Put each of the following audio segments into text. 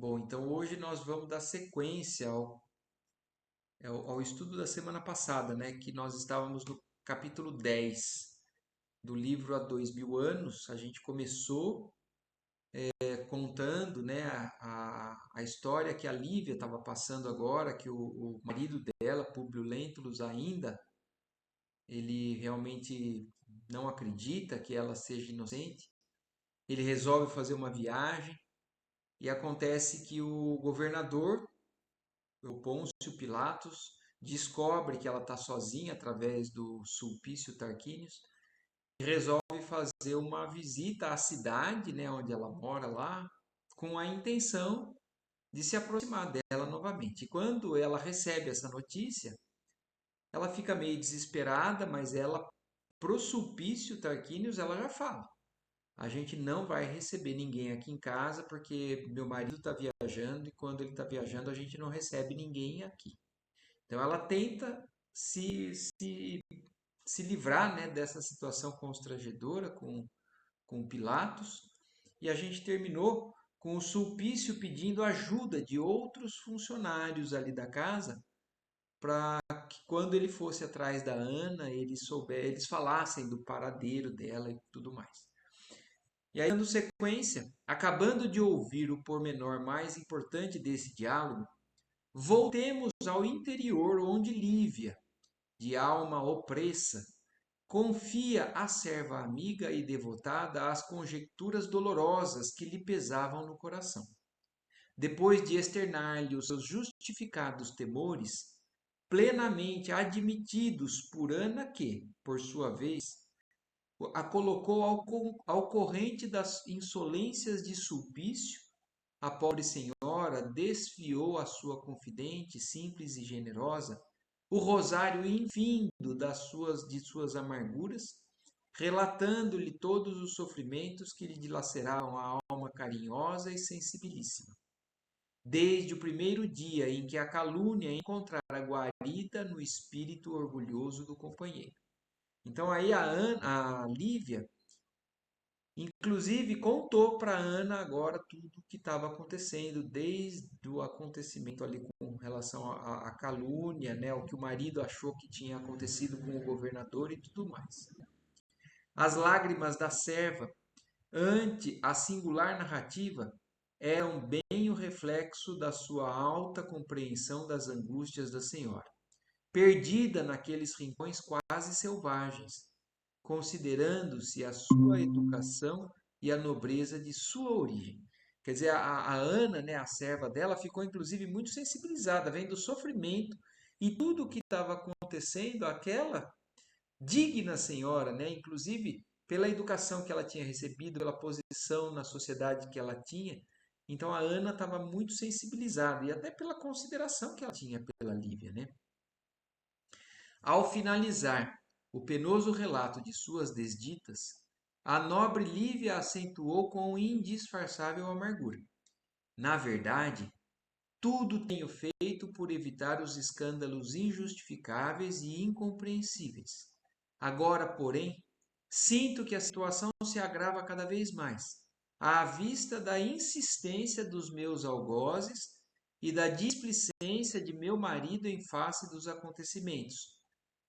Bom, então hoje nós vamos dar sequência ao estudo da semana passada, né? Que nós estávamos no capítulo 10 do livro Há 2000 anos. A gente começou contando, né, a história que a Lívia estava passando agora, que o marido dela, Públio Lentulus, ainda, ele realmente não acredita que ela seja inocente. Ele resolve fazer uma viagem e acontece que o governador, o Pôncio Pilatos, descobre que ela está sozinha através do Sulpício Tarquínios e resolve fazer uma visita à cidade, né, onde ela mora lá, com a intenção de se aproximar dela novamente. E quando ela recebe essa notícia, ela fica meio desesperada, mas ela, pro Sulpício Tarquínios, ela já fala: a gente não vai receber ninguém aqui em casa porque meu marido está viajando e quando ele está viajando a gente não recebe ninguém aqui. Então ela tenta se livrar, né, dessa situação constrangedora com Pilatos, e a gente terminou com o Sulpício pedindo ajuda de outros funcionários ali da casa para que quando ele fosse atrás da Ana, eles falassem do paradeiro dela e tudo mais. E aí, dando sequência, acabando de ouvir o pormenor mais importante desse diálogo, voltemos ao interior onde Lívia, de alma opressa, confia a serva amiga e devotada às conjecturas dolorosas que lhe pesavam no coração. Depois de externar-lhe os seus justificados temores, plenamente admitidos por Ana que, por sua vez, a colocou ao corrente das insolências de Sulpício, a pobre senhora desfiou a sua confidente, simples e generosa, o rosário infindo de suas amarguras, relatando-lhe todos os sofrimentos que lhe dilaceravam a alma carinhosa e sensibilíssima. Desde o primeiro dia em que a calúnia encontrara guarida no espírito orgulhoso do companheiro. Então aí a Lívia, inclusive, contou para Ana agora tudo o que estava acontecendo, desde o acontecimento ali com relação à calúnia, né, o que o marido achou que tinha acontecido com o governador e tudo mais. As lágrimas da serva, ante a singular narrativa, eram bem o reflexo da sua alta compreensão das angústias da senhora, perdida naqueles rincões quase selvagens, considerando-se a sua educação e a nobreza de sua origem. Quer dizer, a Ana, né, a serva dela, ficou inclusive muito sensibilizada, vendo o sofrimento e tudo o que estava acontecendo, aquela digna senhora, né, inclusive pela educação que ela tinha recebido, pela posição na sociedade que ela tinha. Então a Ana estava muito sensibilizada e até pela consideração que ela tinha pela Lívia, né? Ao finalizar o penoso relato de suas desditas, a nobre Lívia acentuou com indisfarçável amargura: na verdade, tudo tenho feito por evitar os escândalos injustificáveis e incompreensíveis. Agora, porém, sinto que a situação se agrava cada vez mais, à vista da insistência dos meus algozes e da displicência de meu marido em face dos acontecimentos,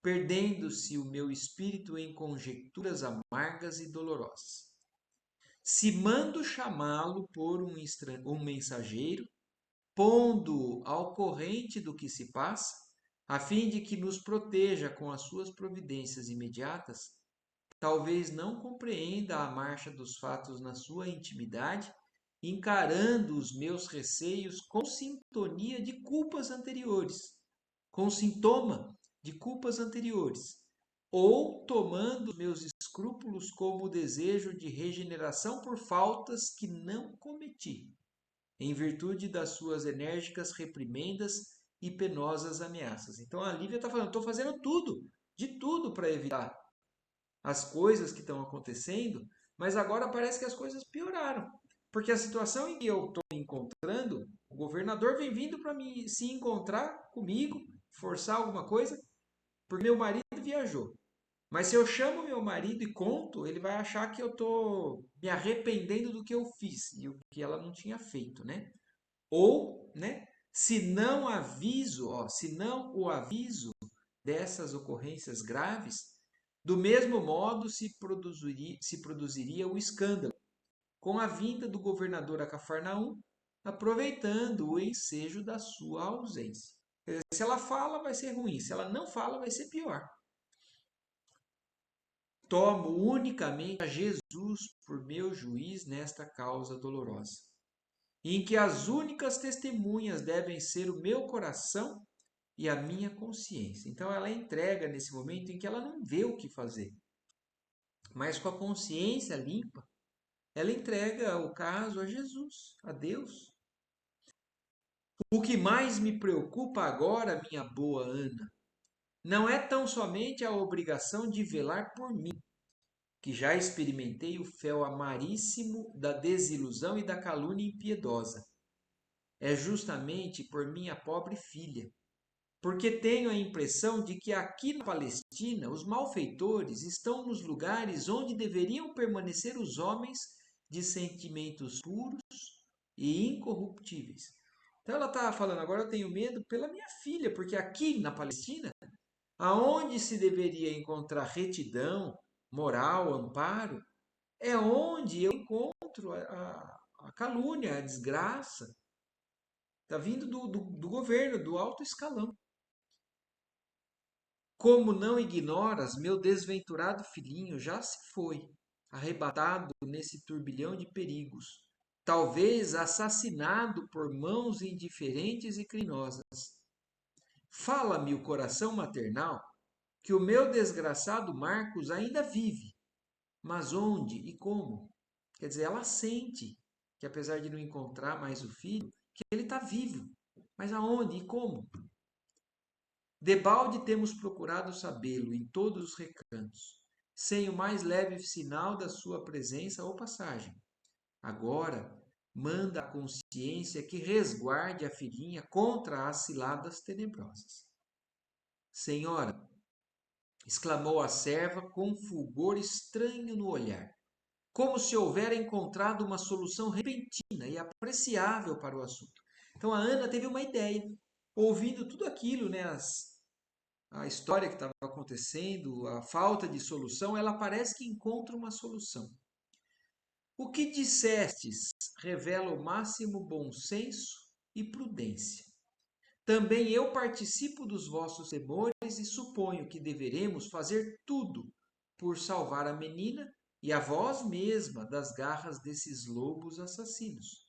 perdendo-se o meu espírito em conjecturas amargas e dolorosas. Se mando chamá-lo por um mensageiro, pondo-o ao corrente do que se passa, a fim de que nos proteja com as suas providências imediatas, talvez não compreenda a marcha dos fatos na sua intimidade, encarando os meus receios com sintonia de culpas anteriores, com sintoma de culpas anteriores, ou tomando meus escrúpulos como o desejo de regeneração por faltas que não cometi, em virtude das suas enérgicas reprimendas e penosas ameaças. Então a Lívia está falando: estou fazendo tudo, de tudo para evitar as coisas que estão acontecendo, mas agora parece que as coisas pioraram. Porque a situação em que eu estou me encontrando, o governador vem vindo para me se encontrar comigo, forçar alguma coisa, porque meu marido viajou. Mas se eu chamo meu marido e conto, ele vai achar que eu estou me arrependendo do que eu fiz e o que ela não tinha feito, né? Ou, né, se não o aviso dessas ocorrências graves, do mesmo modo se produziria o escândalo, com a vinda do governador a Cafarnaum, aproveitando o ensejo da sua ausência. Quer dizer, se ela fala, vai ser ruim, se ela não fala, vai ser pior. Tomo unicamente a Jesus por meu juiz nesta causa dolorosa, em que as únicas testemunhas devem ser o meu coração e a minha consciência. Então ela entrega nesse momento em que ela não vê o que fazer, mas com a consciência limpa, ela entrega o caso a Jesus, a Deus. O que mais me preocupa agora, minha boa Ana, não é tão somente a obrigação de velar por mim, que já experimentei o fel amaríssimo da desilusão e da calúnia impiedosa. É justamente por minha pobre filha, porque tenho a impressão de que aqui na Palestina os malfeitores estão nos lugares onde deveriam permanecer os homens de sentimentos puros e incorruptíveis. Então ela estava falando, agora eu tenho medo pela minha filha, porque aqui na Palestina, aonde se deveria encontrar retidão, moral, amparo, é onde eu encontro a calúnia, a desgraça. Está vindo do governo, do alto escalão. Como não ignoras, meu desventurado filhinho já se foi, arrebatado nesse turbilhão de perigos, talvez assassinado por mãos indiferentes e criminosas. Fala-me o coração maternal que o meu desgraçado Marcos ainda vive, mas onde e como? Quer dizer, ela sente que apesar de não encontrar mais o filho, que ele está vivo, mas aonde e como? Debalde temos procurado sabê-lo em todos os recantos, sem o mais leve sinal da sua presença ou passagem. Agora, manda a consciência que resguarde a filhinha contra as ciladas tenebrosas. Senhora, exclamou a serva com fulgor estranho no olhar, como se houvera encontrado uma solução repentina e apreciável para o assunto. Então a Ana teve uma ideia, ouvindo tudo aquilo, né, a história que estava acontecendo, a falta de solução, ela parece que encontra uma solução. O que dissestes revela o máximo bom senso e prudência. Também eu participo dos vossos temores e suponho que deveremos fazer tudo por salvar a menina e a vós mesma das garras desses lobos assassinos.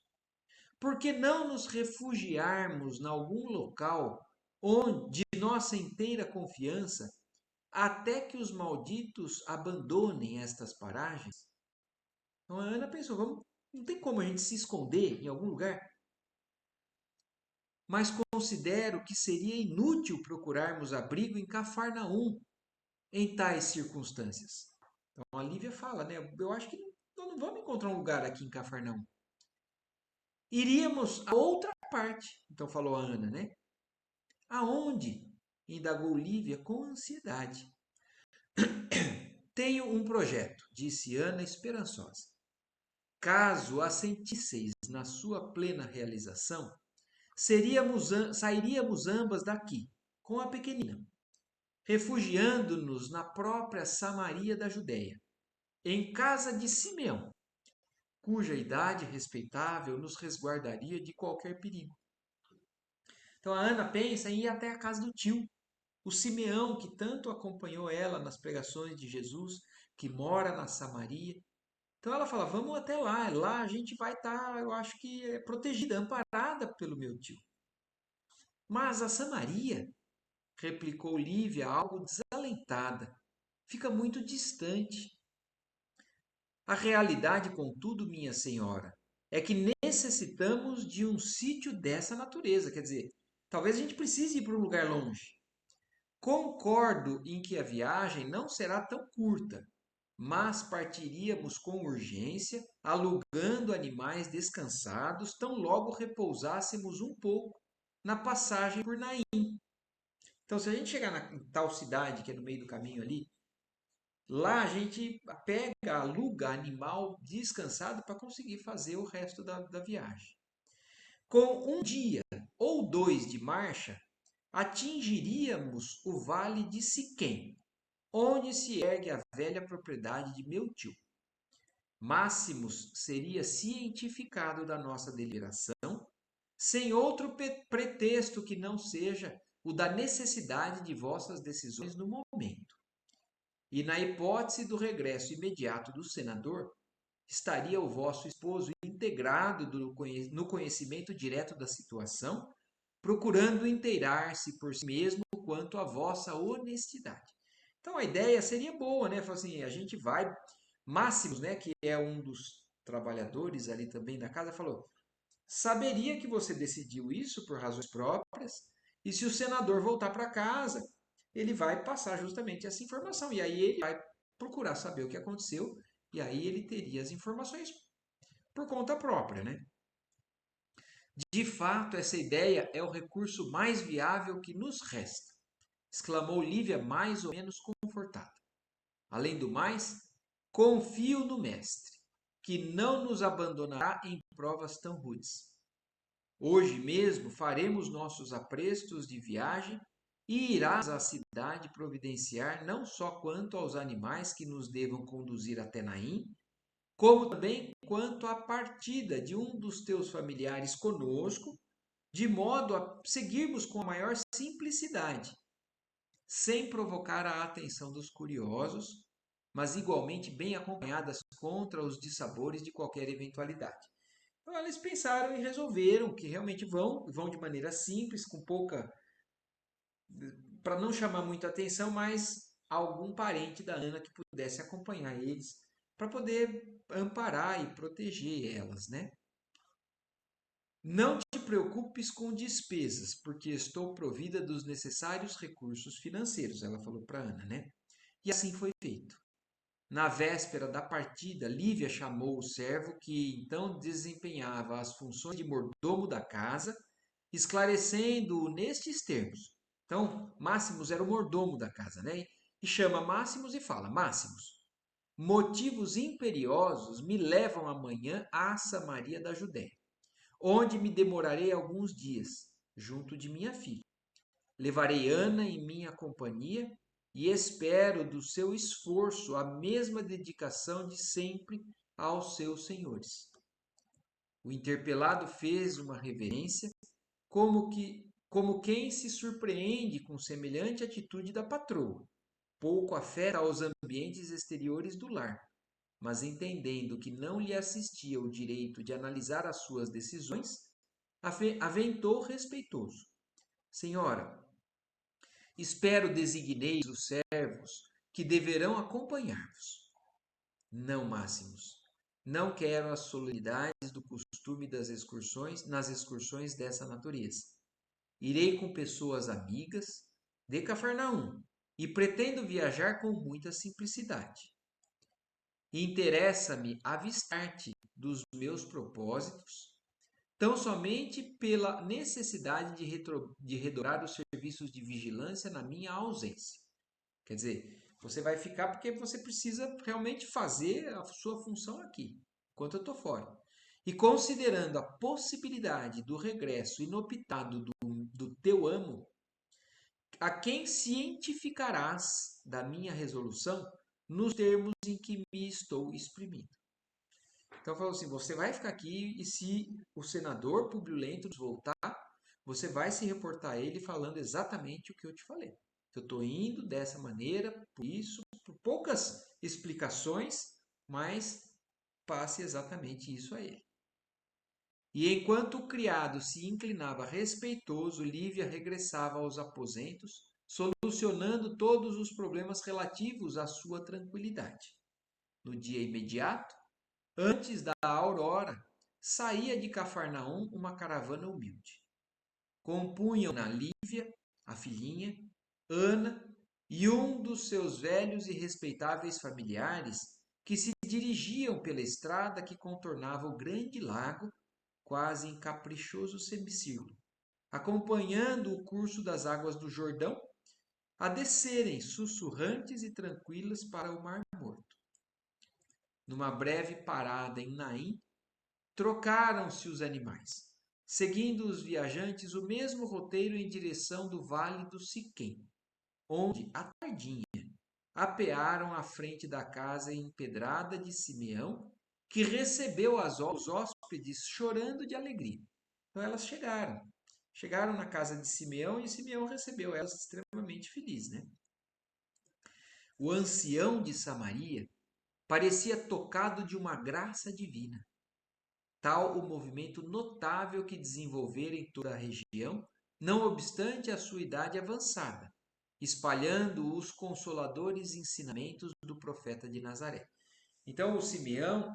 Por que não nos refugiarmos em algum local onde de nossa inteira confiança, até que os malditos abandonem estas paragens? Então a Ana pensou, não tem como a gente se esconder em algum lugar? Mas considero que seria inútil procurarmos abrigo em Cafarnaum em tais circunstâncias. Então a Lívia fala, né? Eu acho que nós não vamos encontrar um lugar aqui em Cafarnaum. Iríamos a outra parte, então falou a Ana, né? Aonde? Indagou Lívia com ansiedade. Tenho um projeto, disse Ana esperançosa. Caso assentisseis na sua plena realização, sairíamos ambas daqui, com a pequenina, refugiando-nos na própria Samaria da Judéia, em casa de Simeão, cuja idade respeitável nos resguardaria de qualquer perigo. Então a Ana pensa em ir até a casa do tio, o Simeão, que tanto acompanhou ela nas pregações de Jesus, que mora na Samaria. Então ela fala: vamos até lá, lá a gente vai estar, eu acho que protegida, amparada pelo meu tio. Mas a Samaria, replicou Lívia, algo desalentada, fica muito distante. A realidade, contudo, minha senhora, é que necessitamos de um sítio dessa natureza. Quer dizer, talvez a gente precise ir para um lugar longe. Concordo em que a viagem não será tão curta, mas partiríamos com urgência, alugando animais descansados, tão logo repousássemos um pouco na passagem por Naim. Então, se a gente chegar em tal cidade que é no meio do caminho ali, lá a gente pega, aluga animal descansado para conseguir fazer o resto da viagem. Com um dia ou dois de marcha, atingiríamos o vale de Siquém, onde se ergue a velha propriedade de meu tio. Máximos seria cientificado da nossa deliberação, sem outro pretexto que não seja o da necessidade de vossas decisões no momento. E na hipótese do regresso imediato do senador, estaria o vosso esposo integrado no conhecimento direto da situação, procurando inteirar-se por si mesmo quanto à vossa honestidade. Então a ideia seria boa, né? Falar assim, a gente vai, Máximos, né, que é um dos trabalhadores ali também da casa, falou: saberia que você decidiu isso por razões próprias, e se o senador voltar para casa, ele vai passar justamente essa informação, e aí ele vai procurar saber o que aconteceu, e aí ele teria as informações por conta própria, né? De fato, essa ideia é o recurso mais viável que nos resta, exclamou Lívia mais ou menos confortada. Além do mais, confio no mestre, que não nos abandonará em provas tão rudes. Hoje mesmo faremos nossos aprestos de viagem e irás à cidade providenciar não só quanto aos animais que nos devam conduzir até Naim, como também quanto à partida de um dos teus familiares conosco, de modo a seguirmos com a maior simplicidade, sem provocar a atenção dos curiosos, mas igualmente bem acompanhadas contra os dissabores de qualquer eventualidade. Então eles pensaram e resolveram que realmente vão de maneira simples, com pouca, para não chamar muita atenção, mas algum parente da Ana que pudesse acompanhar eles para poder amparar e proteger elas, né? Não te preocupes com despesas, porque estou provida dos necessários recursos financeiros, ela falou para Ana, né? E assim foi feito. Na véspera da partida, Lívia chamou o servo que então desempenhava as funções de mordomo da casa, esclarecendo-o nestes termos. Então, Máximos era o mordomo da casa, né? E chama Máximos e fala: Máximos, motivos imperiosos me levam amanhã a Samaria da Judéia, onde me demorarei alguns dias, junto de minha filha. Levarei Ana em minha companhia e espero do seu esforço a mesma dedicação de sempre aos seus senhores. O interpelado fez uma reverência, como quem se surpreende com semelhante atitude da patroa. Pouco afeta aos ambientes exteriores do lar, mas entendendo que não lhe assistia o direito de analisar as suas decisões, aventou respeitoso: Senhora, espero designeis os servos que deverão acompanhar-vos. Não, Máximos. Não quero as solenidades do costume das excursões nas excursões dessa natureza. Irei com pessoas amigas de Cafarnaum e pretendo viajar com muita simplicidade. Interessa-me avistar-te dos meus propósitos, tão somente pela necessidade de redorar os serviços de vigilância na minha ausência. Quer dizer, você vai ficar porque você precisa realmente fazer a sua função aqui, enquanto eu estou fora. E considerando a possibilidade do regresso inoptado do teu amo, a quem cientificarás da minha resolução nos termos em que me estou exprimindo. Então, falou assim: você vai ficar aqui e se o senador Publio Lentulus voltar, você vai se reportar a ele falando exatamente o que eu te falei. Eu estou indo dessa maneira, por isso, por poucas explicações, mas passe exatamente isso a ele. E enquanto o criado se inclinava respeitoso, Lívia regressava aos aposentos, solucionando todos os problemas relativos à sua tranquilidade. No dia imediato, antes da aurora, saía de Cafarnaum uma caravana humilde. Compunham-na Lívia, a filhinha, Ana e um dos seus velhos e respeitáveis familiares que se dirigiam pela estrada que contornava o grande lago, quase em caprichoso semicírculo, acompanhando o curso das águas do Jordão, a descerem sussurrantes e tranquilas para o Mar Morto. Numa breve parada em Naim, trocaram-se os animais. seguindo os viajantes o mesmo roteiro em direção do Vale do Siquém, onde, à tardinha, apearam à frente da casa empedrada de Simeão, que recebeu os hóspedes chorando de alegria. Então elas chegaram na casa de Simeão e Simeão recebeu elas extremamente feliz, né? O ancião de Samaria parecia tocado de uma graça divina, tal o movimento notável que desenvolvera em toda a região, não obstante a sua idade avançada, espalhando os consoladores ensinamentos do profeta de Nazaré. Então, o Simeão,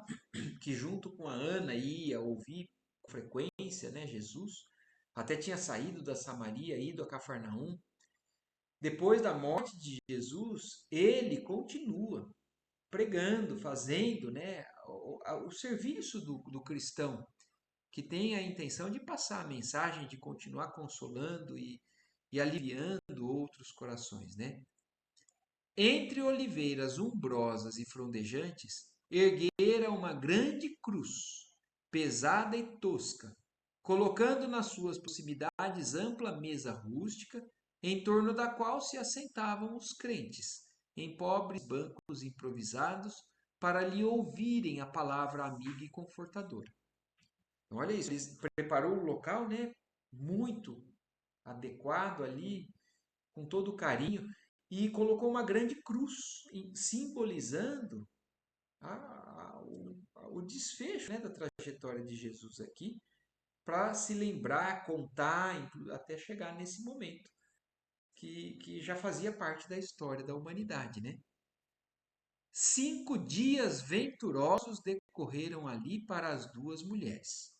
que junto com a Ana ia ouvir com frequência, né, Jesus, até tinha saído da Samaria, ido a Cafarnaum. Depois da morte de Jesus, ele continua pregando, fazendo, né, o serviço do cristão, que tem a intenção de passar a mensagem, de continuar consolando e aliviando outros corações, né? Entre oliveiras umbrosas e frondejantes, erguera uma grande cruz, pesada e tosca, colocando nas suas proximidades ampla mesa rústica, em torno da qual se assentavam os crentes, em pobres bancos improvisados, para lhe ouvirem a palavra amiga e confortadora. Então, olha isso, ele preparou o local, né, muito adequado ali, com todo o carinho, e colocou uma grande cruz, simbolizando o desfecho, né, da trajetória de Jesus aqui, para se lembrar, contar, até chegar nesse momento, que já fazia parte da história da humanidade, né? 5 dias venturosos decorreram ali para as duas mulheres,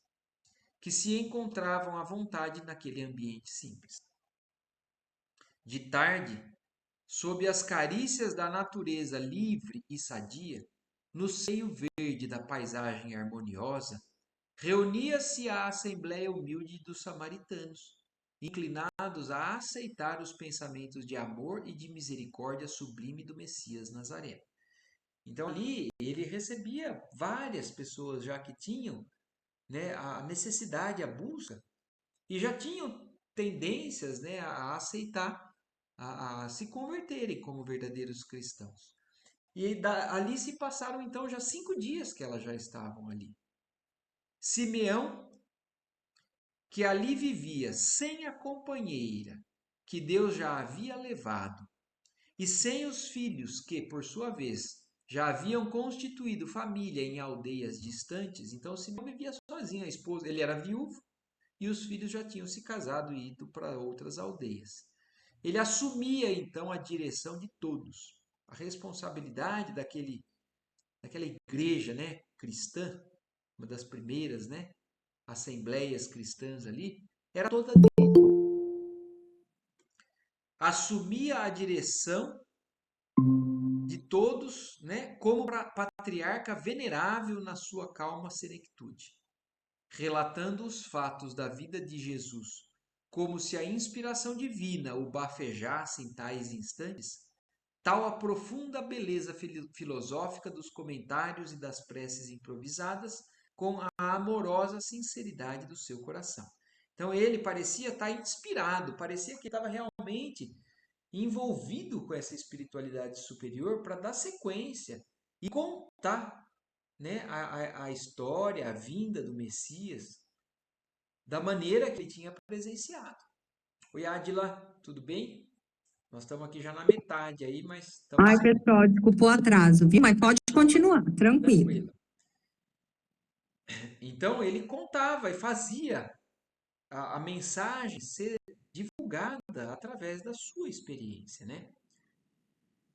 que se encontravam à vontade naquele ambiente simples. De tarde, sob as carícias da natureza livre e sadia, no seio verde da paisagem harmoniosa, reunia-se a assembleia humilde dos samaritanos, inclinados a aceitar os pensamentos de amor e de misericórdia sublime do Messias Nazareno. Então ali ele recebia várias pessoas já que tinham, né, a necessidade, a busca, e já tinham tendências, né, a aceitar, a se converterem como verdadeiros cristãos. E ali se passaram então já 5 dias que elas já estavam ali. Simeão, que ali vivia sem a companheira que Deus já havia levado, e sem os filhos que, por sua vez, já haviam constituído família em aldeias distantes, então Simeão vivia sozinho, a esposa, ele era viúvo, e os filhos já tinham se casado e ido para outras aldeias. Ele assumia então a direção de todos, a responsabilidade daquela igreja, né, cristã, uma das primeiras, né, assembleias cristãs ali, era toda dele. Assumia a direção de todos, né, como patriarca venerável na sua calma serenitude, relatando os fatos da vida de Jesus, como se a inspiração divina o bafejasse em tais instantes, tal a profunda beleza filosófica dos comentários e das preces improvisadas, com a amorosa sinceridade do seu coração. Então ele parecia estar inspirado, parecia que estava realmente envolvido com essa espiritualidade superior para dar sequência e contar, né, a história, a vinda do Messias, da maneira que ele tinha presenciado. Oi, Adila, tudo bem? Nós estamos aqui já na metade aí, mas estamos Ai, pessoal, desculpa o atraso, viu? Mas pode continuar, tranquilo. tranquilo. Então ele contava e fazia a mensagem ser divulgada através da sua experiência, né?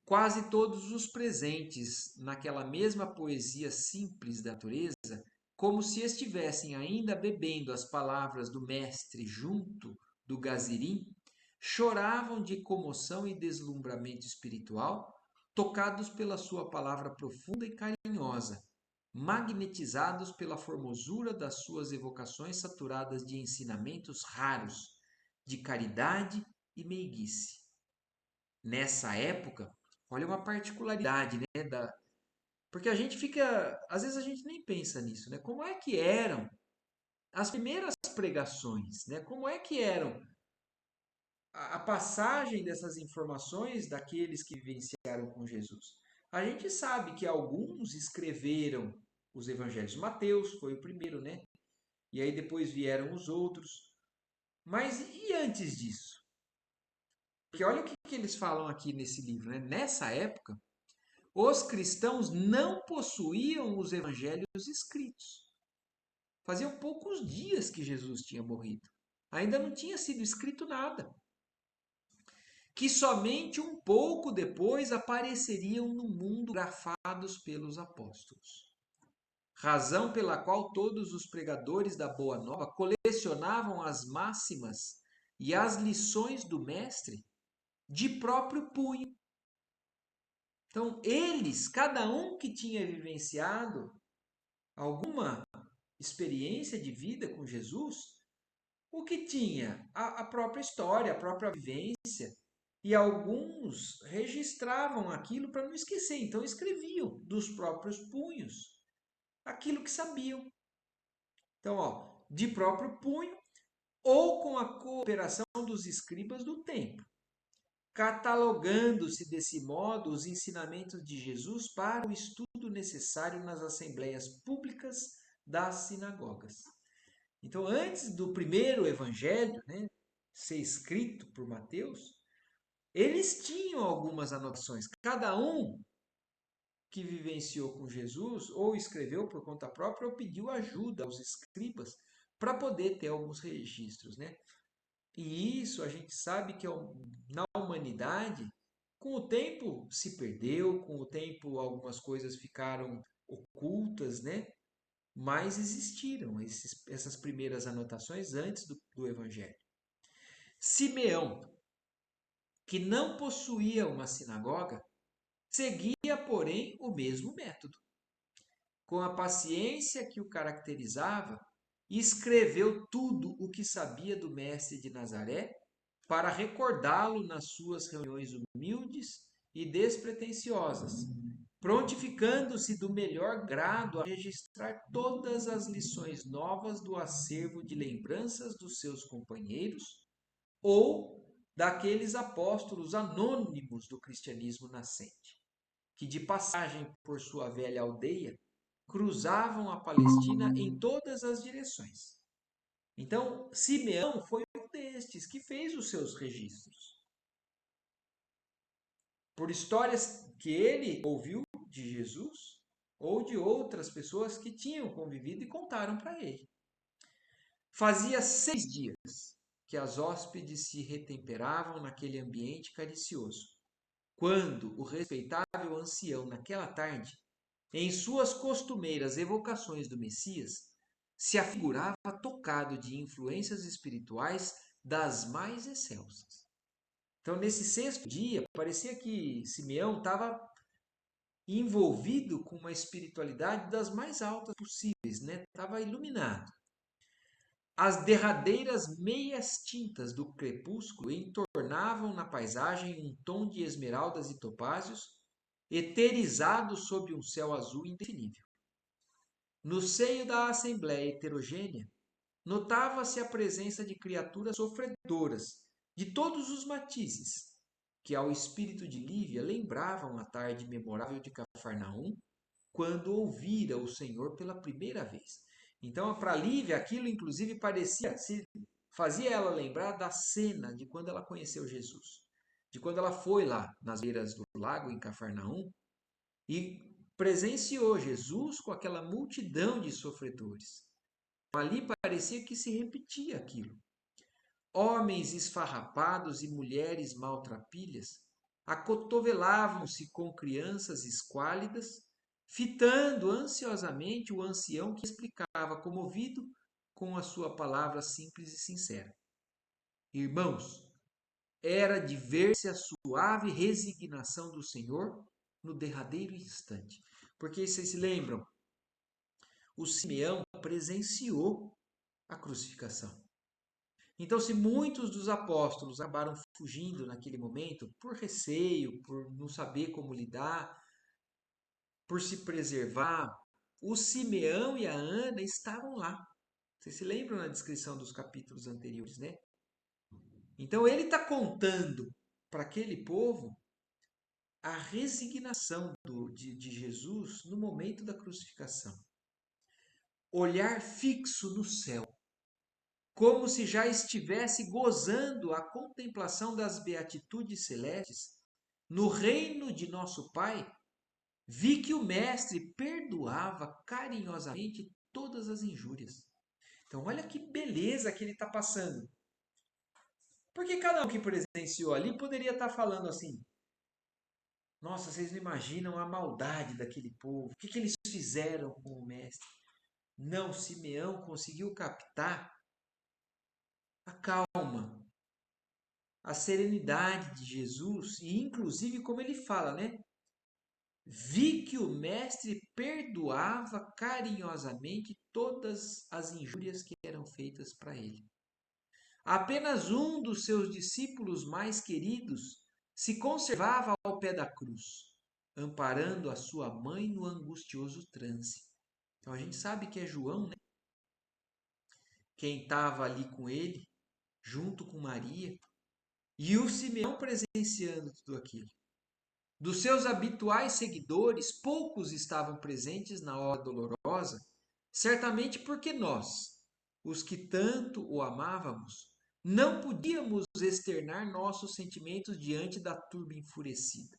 Quase todos os presentes naquela mesma poesia simples da natureza, como se estivessem ainda bebendo as palavras do mestre junto do gazirim, choravam de comoção e deslumbramento espiritual, tocados pela sua palavra profunda e carinhosa, magnetizados pela formosura das suas evocações saturadas de ensinamentos raros, de caridade e meiguice. Nessa época, olha uma particularidade, né, porque a gente fica, às vezes a gente nem pensa nisso, né? Como é que eram as primeiras pregações, né? Como é que eram a passagem dessas informações daqueles que vivenciaram com Jesus? A gente sabe que alguns escreveram os evangelhos. Mateus foi o primeiro, né? E aí depois vieram os outros. Mas e antes disso? Porque olha o que eles falam aqui nesse livro, né? Nessa época, os cristãos não possuíam os evangelhos escritos. Faziam poucos dias que Jesus tinha morrido. Ainda não tinha sido escrito nada. Que somente um pouco depois apareceriam no mundo grafados pelos apóstolos. Razão pela qual todos os pregadores da Boa Nova colecionavam as máximas e as lições do Mestre de próprio punho. Então, eles, cada um que tinha vivenciado alguma experiência de vida com Jesus, o que tinha? A própria história, a própria vivência. E alguns registravam aquilo para não esquecer, então escreviam dos próprios punhos aquilo que sabiam. Então, ó, de próprio punho ou com a cooperação dos escribas do tempo, catalogando-se desse modo os ensinamentos de Jesus para o estudo necessário nas assembleias públicas das sinagogas. Então, antes do primeiro evangelho, né, ser escrito por Mateus, eles tinham algumas anotações. Cada um que vivenciou com Jesus, ou escreveu por conta própria, ou pediu ajuda aos escribas para poder ter alguns registros, né? E isso a gente sabe que na humanidade, com o tempo se perdeu, com o tempo algumas coisas ficaram ocultas, né? Mas existiram essas primeiras anotações antes do Evangelho. Simeão, que não possuía uma sinagoga, seguia, porém, o mesmo método. Com a paciência que o caracterizava, escreveu tudo o que sabia do mestre de Nazaré para recordá-lo nas suas reuniões humildes e despretensiosas, prontificando-se do melhor grado a registrar todas as lições novas do acervo de lembranças dos seus companheiros ou daqueles apóstolos anônimos do cristianismo nascente, que de passagem por sua velha aldeia cruzavam a Palestina em todas as direções. Então, Simeão foi um destes que fez os seus registros. Por histórias que ele ouviu de Jesus ou de outras pessoas que tinham convivido e contaram para ele. Fazia 6 dias que as hóspedes se retemperavam naquele ambiente caricioso, quando o respeitável ancião, naquela tarde, em suas costumeiras evocações do Messias, se afigurava tocado de influências espirituais das mais excelsas. Então, nesse sexto dia, parecia que Simeão estava envolvido com uma espiritualidade das mais altas possíveis, né? Estava iluminado. As derradeiras meias tintas do crepúsculo entornavam na paisagem um tom de esmeraldas e topázios, eterizado sob um céu azul indefinível. No seio da assembleia heterogênea, notava-se a presença de criaturas sofredoras, de todos os matizes, que ao espírito de Lívia lembravam a tarde memorável de Cafarnaum, quando ouvira o Senhor pela primeira vez. Então, para Lívia, aquilo inclusive parecia, fazia ela lembrar da cena de quando ela conheceu Jesus, de quando ela foi lá nas beiras do lago em Cafarnaum e presenciou Jesus com aquela multidão de sofredores. Ali parecia que se repetia aquilo. Homens esfarrapados e mulheres maltrapilhas acotovelavam-se com crianças esquálidas, fitando ansiosamente o ancião que explicava comovido com a sua palavra simples e sincera. Irmãos, era de ver-se a suave resignação do Senhor no derradeiro instante. Porque vocês se lembram, o Simeão presenciou a crucificação. Então, se muitos dos apóstolos acabaram fugindo naquele momento, por receio, por não saber como lidar, por se preservar, o Simeão e a Ana estavam lá, Vocês se lembram na descrição dos capítulos anteriores, né? Então ele está contando para aquele povo a resignação de Jesus no momento da crucificação. Olhar fixo no céu, como se já estivesse gozando a contemplação das beatitudes celestes, no reino de nosso Pai, vi que o Mestre perdoava carinhosamente todas as injúrias. Então, olha que beleza que ele está passando. Porque cada um que presenciou ali poderia estar falando assim: nossa, vocês não imaginam a maldade daquele povo, o que eles fizeram com o Mestre. Não, Simeão conseguiu captar a calma, a serenidade de Jesus e, inclusive, como ele fala, né? Vi que o Mestre perdoava carinhosamente todas as injúrias que eram feitas para ele. Apenas um dos seus discípulos mais queridos se conservava ao pé da cruz, amparando a sua mãe no angustioso transe. Então a gente sabe que é João, né? Quem estava ali com ele, junto com Maria, e o Simeão presenciando tudo aquilo. Dos seus habituais seguidores, poucos estavam presentes na hora dolorosa, certamente porque nós, os que tanto o amávamos, não podíamos externar nossos sentimentos diante da turba enfurecida,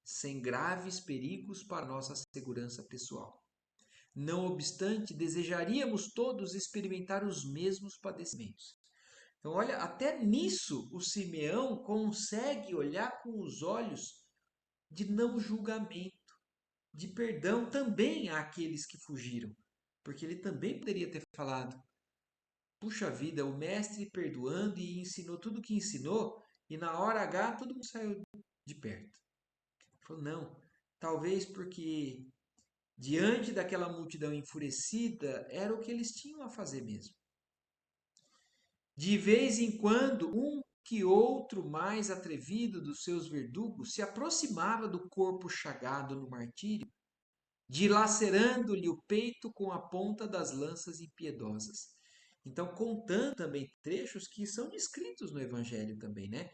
sem graves perigos para nossa segurança pessoal. Não obstante, desejaríamos todos experimentar os mesmos padecimentos. Então, olha, até nisso o Simeão consegue olhar com os olhos de não julgamento, de perdão também àqueles que fugiram. Porque ele também poderia ter falado: puxa vida, o mestre perdoando e ensinou tudo o que ensinou, e na hora H todo mundo saiu de perto. Ele falou: não, talvez porque diante daquela multidão enfurecida era o que eles tinham a fazer mesmo. De vez em quando, um que outro mais atrevido dos seus verdugos se aproximava do corpo chagado no martírio, dilacerando-lhe o peito com a ponta das lanças impiedosas. Então, contando também trechos que são descritos no Evangelho também, né?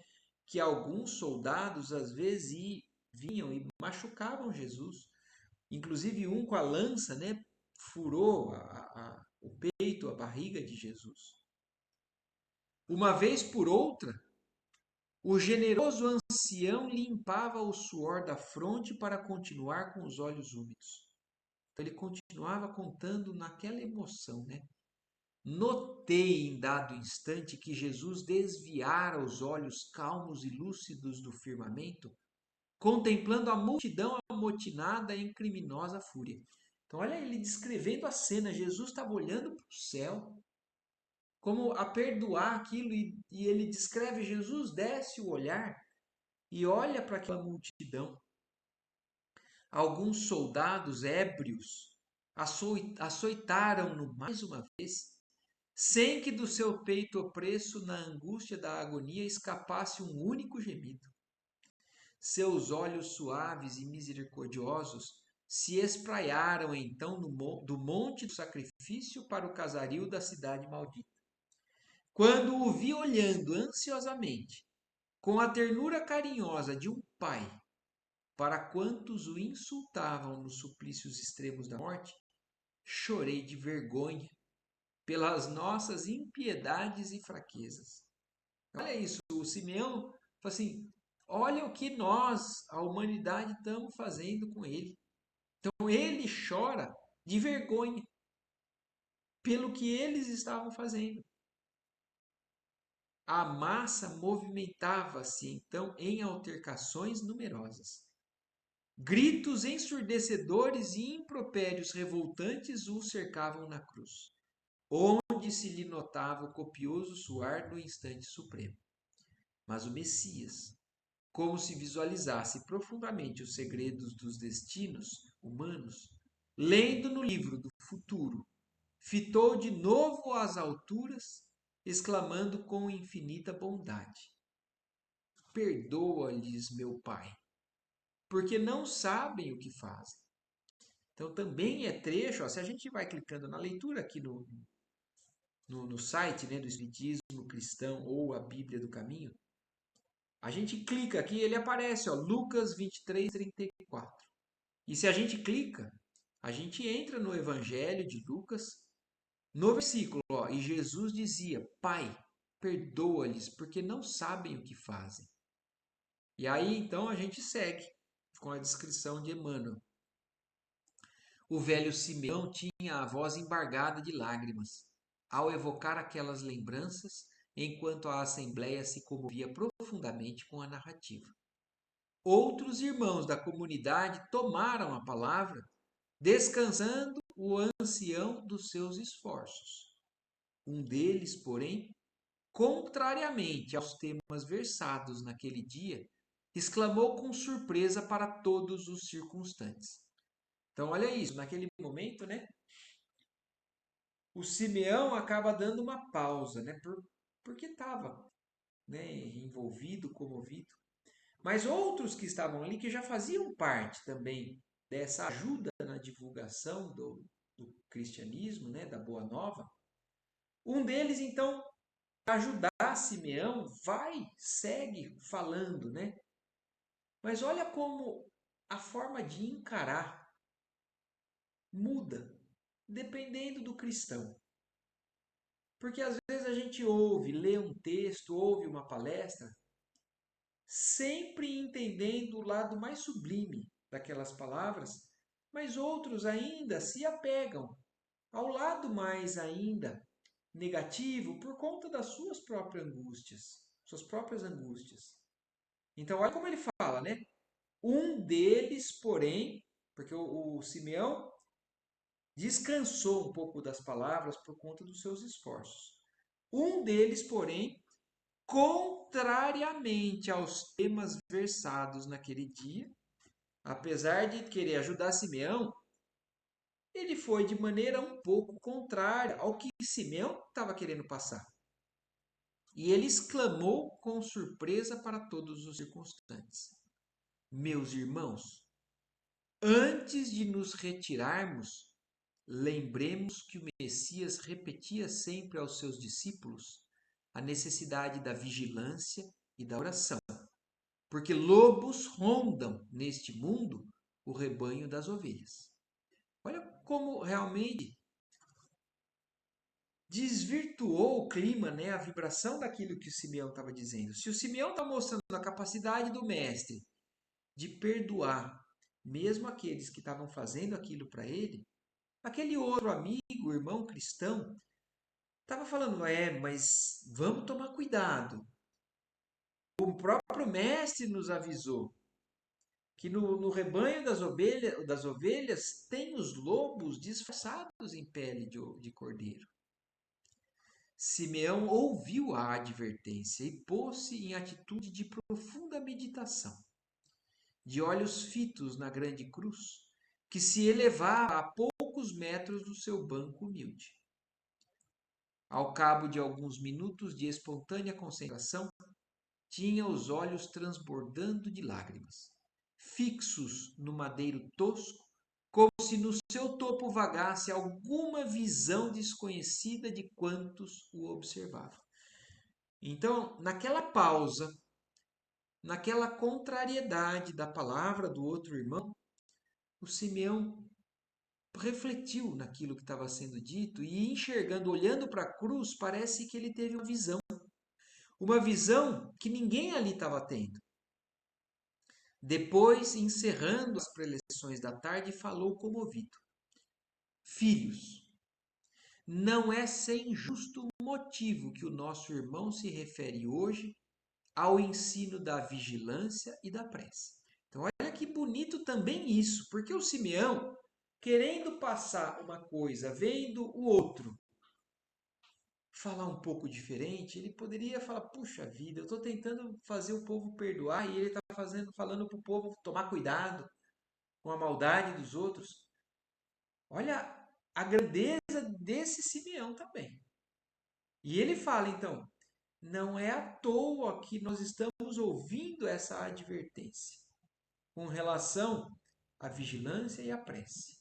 Que alguns soldados às vezes vinham e machucavam Jesus. Inclusive um com a lança, né? Furou o peito, a barriga de Jesus. Uma vez por outra, o generoso ancião limpava o suor da fronte para continuar com os olhos úmidos. Então ele continuava contando naquela emoção, né? Notei em dado instante que Jesus desviara os olhos calmos e lúcidos do firmamento, contemplando a multidão amotinada em criminosa fúria. Então, olha ele descrevendo a cena. Jesus estava olhando para o céu, como a perdoar aquilo, e ele descreve: Jesus desce o olhar e olha para aquela multidão. Alguns soldados ébrios açoitaram-no mais uma vez, sem que do seu peito opresso na angústia da agonia escapasse um único gemido. Seus olhos suaves e misericordiosos se espraiaram então do monte do sacrifício para o casaril da cidade maldita. Quando o vi olhando ansiosamente, com a ternura carinhosa de um pai, para quantos o insultavam nos suplícios extremos da morte, chorei de vergonha pelas nossas impiedades e fraquezas. Olha isso, o Simeão fala assim: olha o que nós, a humanidade, estamos fazendo com ele. Então ele chora de vergonha pelo que eles estavam fazendo. A massa movimentava-se então em altercações numerosas. Gritos ensurdecedores e impropérios revoltantes o cercavam na cruz, onde se lhe notava o copioso suar no instante supremo. Mas o Messias, como se visualizasse profundamente os segredos dos destinos humanos, lendo no livro do futuro, fitou de novo às alturas, exclamando com infinita bondade: perdoa-lhes, meu Pai, porque não sabem o que fazem. Então também é trecho, ó, se a gente vai clicando na leitura aqui no site, né, do Espiritismo Cristão ou a Bíblia do Caminho, a gente clica aqui, ele aparece, ó, Lucas 23:34. E se a gente clica, a gente entra no Evangelho de Lucas, no versículo, ó, e Jesus dizia: Pai, perdoa-lhes, porque não sabem o que fazem. E aí então a gente segue com a descrição de Emmanuel. O velho Simeão tinha a voz embargada de lágrimas ao evocar aquelas lembranças, enquanto a assembleia se comovia profundamente com a narrativa. Outros irmãos da comunidade tomaram a palavra, descansando o ancião dos seus esforços. Um deles, porém, contrariamente aos temas versados naquele dia, exclamou com surpresa para todos os circunstantes. Então, olha isso, naquele momento, né? O Simeão acaba dando uma pausa, né? Porque estava, né, envolvido, comovido. Mas outros que estavam ali, que já faziam parte também dessa ajuda na divulgação do cristianismo, né, da Boa Nova, um deles, então, para ajudar Simeão, segue falando, né? Mas olha como a forma de encarar muda, dependendo do cristão. Porque às vezes a gente ouve, lê um texto, ouve uma palestra, sempre entendendo o lado mais sublime daquelas palavras, mas outros ainda se apegam ao lado mais ainda negativo por conta das suas próprias angústias. Então, olha como ele fala, né? Um deles, porém, porque o Simeão descansou um pouco das palavras por conta dos seus esforços. Um deles, porém, contrariamente aos temas versados naquele dia, apesar de querer ajudar Simeão, ele foi de maneira um pouco contrária ao que Simeão estava querendo passar. E ele exclamou com surpresa para todos os circunstantes: Meus irmãos, antes de nos retirarmos, lembremos que o Messias repetia sempre aos seus discípulos a necessidade da vigilância e da oração, porque lobos rondam neste mundo o rebanho das ovelhas. Olha como realmente desvirtuou o clima, né, a vibração daquilo que o Simeão estava dizendo. Se o Simeão está mostrando a capacidade do mestre de perdoar, mesmo aqueles que estavam fazendo aquilo para ele, aquele outro amigo, irmão cristão, estava falando, mas vamos tomar cuidado. O próprio mestre nos avisou que no rebanho das ovelhas tem os lobos disfarçados em pele de cordeiro. Simeão ouviu a advertência e pôs-se em atitude de profunda meditação, de olhos fitos na grande cruz, que se elevava a poucos metros do seu banco humilde. Ao cabo de alguns minutos de espontânea concentração, tinha os olhos transbordando de lágrimas, fixos no madeiro tosco, como se no seu topo vagasse alguma visão desconhecida de quantos o observavam. Então, naquela pausa, naquela contrariedade da palavra do outro irmão, o Simeão refletiu naquilo que estava sendo dito e enxergando, olhando para a cruz, parece que ele teve uma visão que ninguém ali estava tendo. Depois, encerrando as preleções da tarde, falou comovido: Filhos, não é sem justo motivo que o nosso irmão se refere hoje ao ensino da vigilância e da prece. Então, olha que bonito também isso, porque o Simeão, querendo passar uma coisa, vendo o outro falar um pouco diferente, ele poderia falar: puxa vida, eu estou tentando fazer o povo perdoar e ele está falando para o povo tomar cuidado com a maldade dos outros. Olha a grandeza desse Simeão também. E ele fala então: não é à toa que nós estamos ouvindo essa advertência com relação à vigilância e à prece.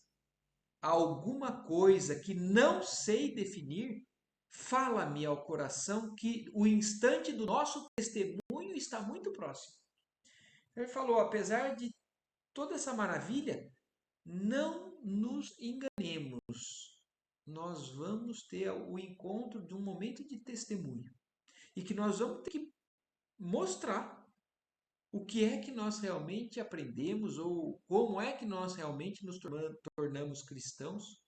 Há alguma coisa que não sei definir, Fala-me ao coração que o instante do nosso testemunho está muito próximo. Ele falou: apesar de toda essa maravilha, não nos enganemos. Nós vamos ter o encontro de um momento de testemunho e que nós vamos ter que mostrar o que é que nós realmente aprendemos ou como é que nós realmente nos tornamos cristãos.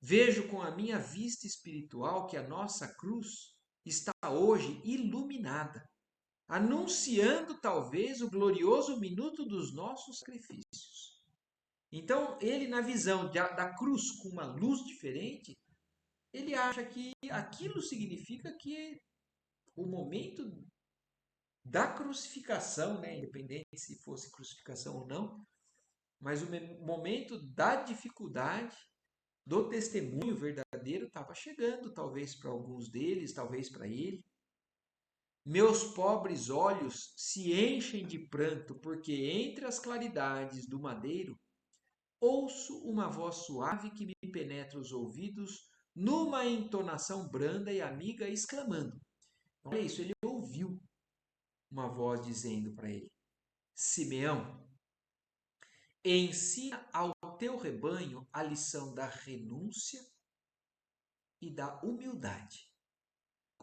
Vejo com a minha vista espiritual que a nossa cruz está hoje iluminada, anunciando talvez o glorioso minuto dos nossos sacrifícios. Então, ele, na visão da cruz com uma luz diferente, ele acha que aquilo significa que o momento da crucificação, né, independente se fosse crucificação ou não, mas o momento da dificuldade, do testemunho verdadeiro estava chegando, talvez para alguns deles, talvez para ele. Meus pobres olhos se enchem de pranto, porque entre as claridades do madeiro ouço uma voz suave que me penetra os ouvidos, numa entonação branda e amiga, exclamando. Olha isso, ele ouviu uma voz dizendo para ele: Simeão, ensina ao teu rebanho a lição da renúncia e da humildade,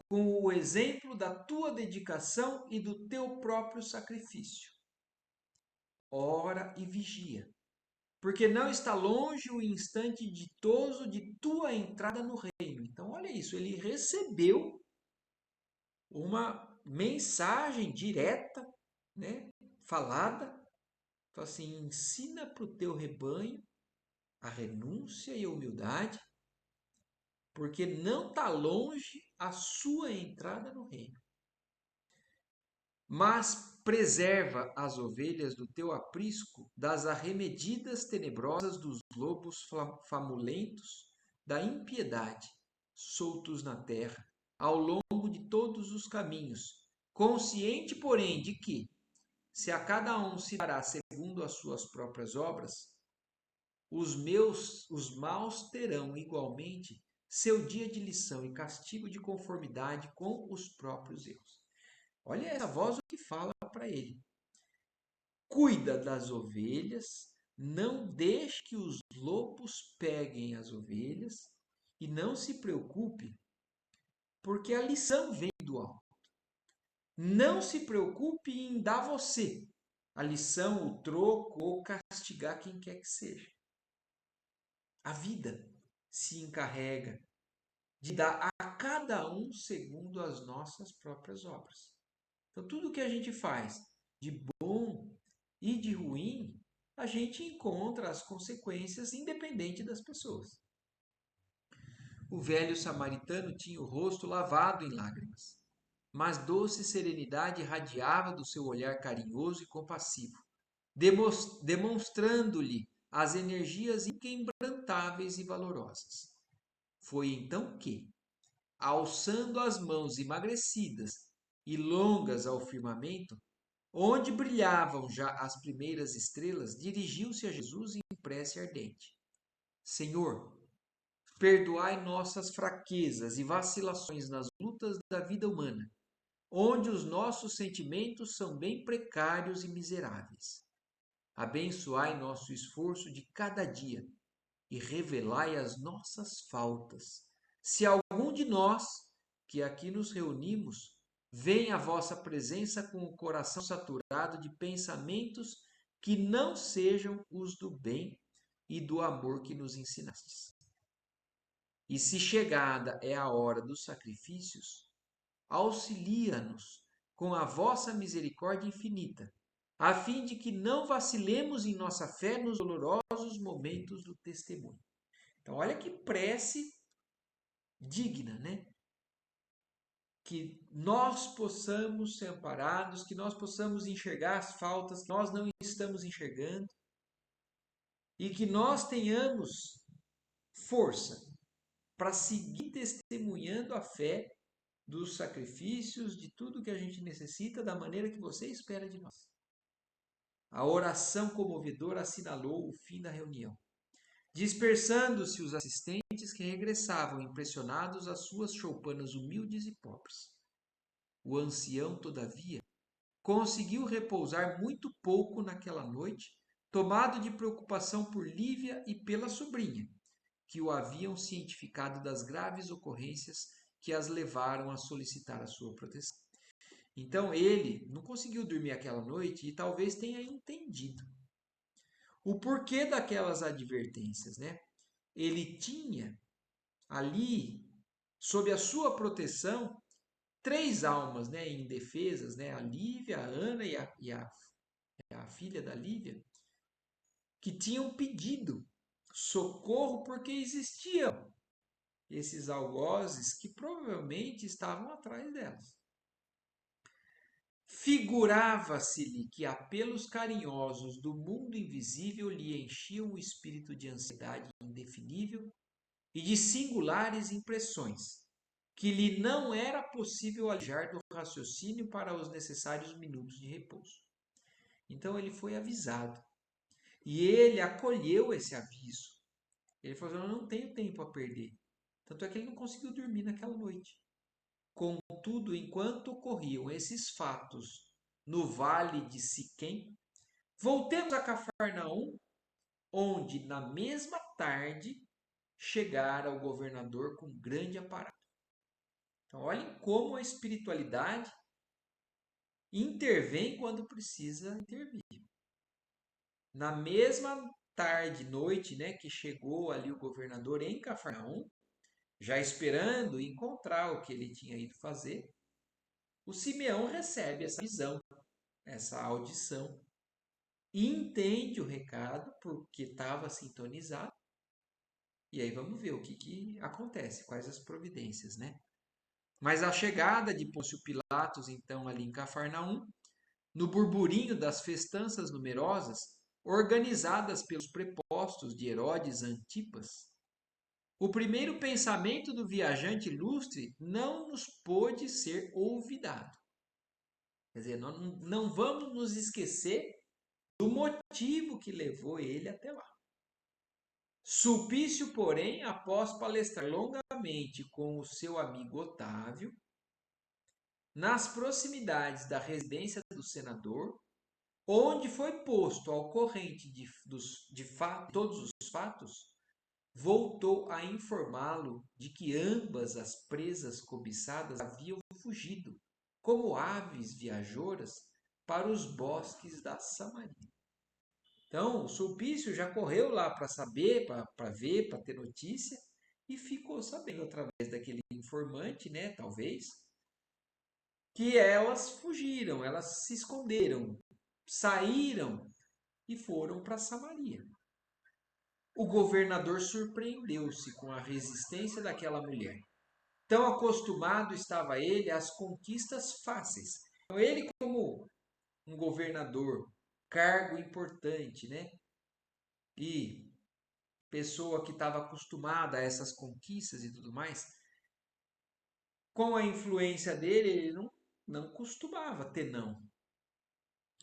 com o exemplo da tua dedicação e do teu próprio sacrifício. Ora e vigia, porque não está longe o instante ditoso de tua entrada no reino. Então, olha isso, ele recebeu uma mensagem direta, né, falada, assim, ensina para o teu rebanho a renúncia e a humildade, porque não está longe a sua entrada no reino. Mas preserva as ovelhas do teu aprisco das arremedidas tenebrosas dos lobos famulentos da impiedade, soltos na terra, ao longo de todos os caminhos, consciente, porém, de que, se a cada um se dará segundo as suas próprias obras, os maus terão igualmente seu dia de lição e castigo de conformidade com os próprios erros. Olha essa voz o que fala para ele. Cuida das ovelhas, não deixe que os lobos peguem as ovelhas e não se preocupe, porque a lição vem do alto. Não se preocupe em dar você a lição, o troco ou castigar quem quer que seja. A vida se encarrega de dar a cada um segundo as nossas próprias obras. Então, tudo que a gente faz de bom e de ruim, a gente encontra as consequências independente das pessoas. O velho samaritano tinha o rosto lavado em lágrimas, mas doce serenidade irradiava do seu olhar carinhoso e compassivo, demonstrando-lhe as energias inquebrantáveis e valorosas. Foi então que, alçando as mãos emagrecidas e longas ao firmamento, onde brilhavam já as primeiras estrelas, dirigiu-se a Jesus em prece ardente. Senhor, perdoai nossas fraquezas e vacilações nas lutas da vida humana, onde os nossos sentimentos são bem precários e miseráveis. Abençoai nosso esforço de cada dia e revelai as nossas faltas. Se algum de nós, que aqui nos reunimos, vem à vossa presença com o coração saturado de pensamentos que não sejam os do bem e do amor que nos ensinastes. E se chegada é a hora dos sacrifícios, auxilia-nos com a vossa misericórdia infinita, a fim de que não vacilemos em nossa fé nos dolorosos momentos do testemunho. Então, olha que prece digna, né? Que nós possamos ser amparados, que nós possamos enxergar as faltas que nós não estamos enxergando e que nós tenhamos força para seguir testemunhando a fé dos sacrifícios, de tudo que a gente necessita, da maneira que você espera de nós. A oração comovedora assinalou o fim da reunião. dispersando-se os assistentes que regressavam impressionados às suas choupanas humildes e pobres. O ancião, todavia, conseguiu repousar muito pouco naquela noite, tomado de preocupação por Lívia e pela sobrinha, que o haviam cientificado das graves ocorrências que as levaram a solicitar a sua proteção. Então ele não conseguiu dormir aquela noite e talvez tenha entendido o porquê daquelas advertências, né? Ele tinha ali, sob a sua proteção, três almas, né, indefesas, né? A Lívia, a Ana e a filha da Lívia, que tinham pedido socorro porque existiam esses algozes que provavelmente estavam atrás delas. Figurava-se-lhe que apelos carinhosos do mundo invisível lhe enchiam o espírito de ansiedade indefinível e de singulares impressões, que lhe não era possível alijar do raciocínio para os necessários minutos de repouso. Então ele foi avisado e ele acolheu esse aviso. Ele falou: eu não tenho tempo a perder. Tanto é que ele não conseguiu dormir naquela noite. Contudo, enquanto ocorriam esses fatos no vale de Siquém, voltemos a Cafarnaum, onde na mesma tarde chegara o governador com grande aparato. Então, olhem como a espiritualidade intervém quando precisa intervir. Na mesma tarde, noite, né, que chegou ali o governador em Cafarnaum, já esperando encontrar o que ele tinha ido fazer, o Simeão recebe essa visão, essa audição, e entende o recado porque estava sintonizado. E aí vamos ver o que acontece, quais as providências, né? Mas a chegada de Pôncio Pilatos, então, ali em Cafarnaum, no burburinho das festanças numerosas, organizadas pelos prepostos de Herodes Antipas, o primeiro pensamento do viajante ilustre não nos pôde ser olvidado. Quer dizer, não vamos nos esquecer do motivo que levou ele até lá. Sulpício, porém, após palestrar longamente com o seu amigo Otávio, nas proximidades da residência do senador, onde foi posto ao corrente de todos os fatos, voltou a informá-lo de que ambas as presas cobiçadas haviam fugido, como aves viajoras, para os bosques da Samaria. Então, o Sulpício já correu lá para saber, para ver, para ter notícia, e ficou sabendo através daquele informante, né, talvez, que elas fugiram, elas se esconderam, saíram e foram para Samaria. O governador surpreendeu-se com a resistência daquela mulher. Tão acostumado estava ele às conquistas fáceis. Então, ele, como um governador, cargo importante, né? E pessoa que estava acostumada a essas conquistas e tudo mais, com a influência dele, ele não costumava ter não.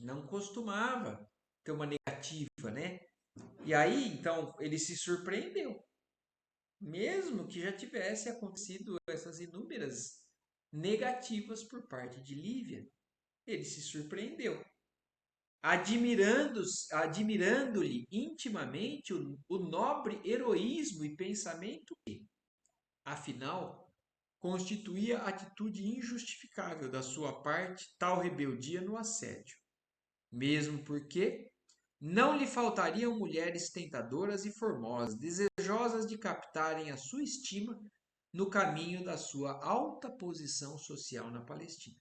Não costumava ter uma negativa, né? E aí, então, ele se surpreendeu. Mesmo que já tivesse acontecido essas inúmeras negativas por parte de Lívia, ele se surpreendeu, admirando-lhe intimamente o nobre heroísmo e pensamento que, afinal, constituía atitude injustificável da sua parte tal rebeldia no assédio, mesmo porque não lhe faltariam mulheres tentadoras e formosas, desejosas de captarem a sua estima no caminho da sua alta posição social na Palestina.